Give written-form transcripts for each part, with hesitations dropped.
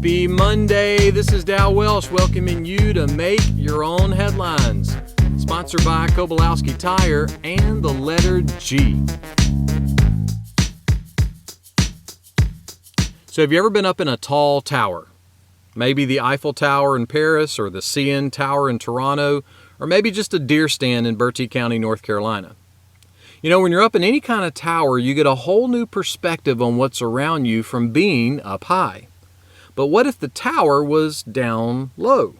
Happy Monday. This is Dow Welsh welcoming you to Make Your Own Headlines. Sponsored by Kobolowski Tire and the letter G. So have you ever been up in a tall tower? Maybe the Eiffel Tower in Paris or the CN Tower in Toronto, or maybe just a deer stand in Bertie County, North Carolina. You know, when you're up in any kind of tower, you get a whole new perspective on what's around you from being up high. But what if the tower was down low?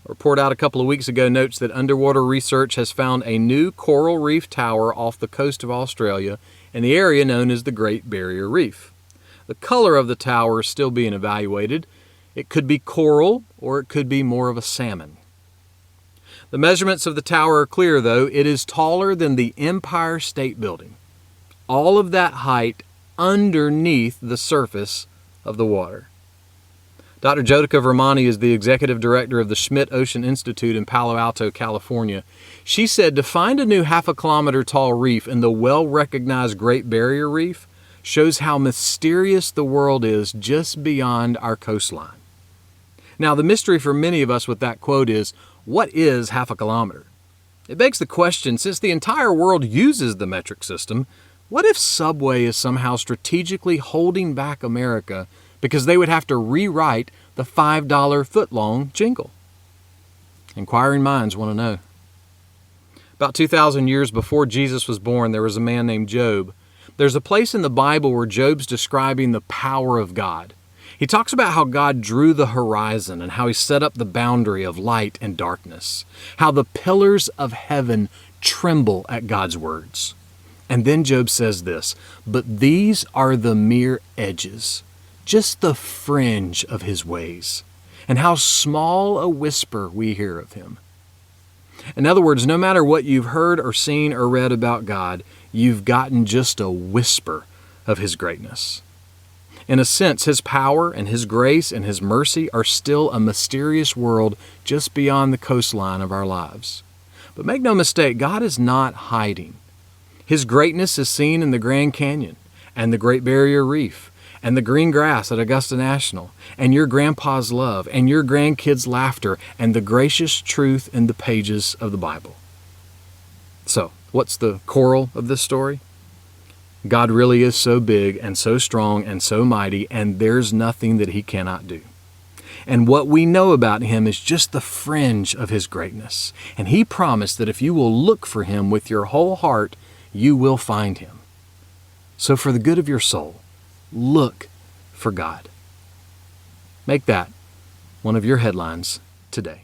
A report out a couple of weeks ago notes that underwater research has found a new coral reef tower off the coast of Australia in the area known as the Great Barrier Reef. The color of the tower is still being evaluated. It could be coral or it could be more of a salmon. The measurements of the tower are clear, though. It is taller than the Empire State Building. All of that height underneath the surface of the water. Dr. Jyotika Vermani is the executive director of the Schmidt Ocean Institute in Palo Alto, California. She said to find a new half-a-kilometer tall reef in the well-recognized Great Barrier Reef shows how mysterious the world is just beyond our coastline. Now, the mystery for many of us with that quote is, what is half a kilometer? It begs the question, since the entire world uses the metric system, what if Subway is somehow strategically holding back America because they would have to rewrite the $5 footlong jingle? Inquiring minds want to know. About 2,000 years before Jesus was born, there was a man named Job. There's a place in the Bible where Job's describing the power of God. He talks about how God drew the horizon and how he set up the boundary of light and darkness, how the pillars of heaven tremble at God's words. And then Job says this, but these are the mere edges, just the fringe of his ways, and how small a whisper we hear of him. In other words, no matter what you've heard or seen or read about God, you've gotten just a whisper of his greatness. In a sense, his power and his grace and his mercy are still a mysterious world just beyond the coastline of our lives. But make no mistake, God is not hiding. His greatness is seen in the Grand Canyon and the Great Barrier Reef and the green grass at Augusta National and your grandpa's love and your grandkids' laughter and the gracious truth in the pages of the Bible. So, what's the moral of this story? God really is so big and so strong and so mighty, and there's nothing that he cannot do. And what we know about him is just the fringe of his greatness. And he promised that if you will look for him with your whole heart, you will find him. So for the good of your soul, look for God. Make that one of your headlines today.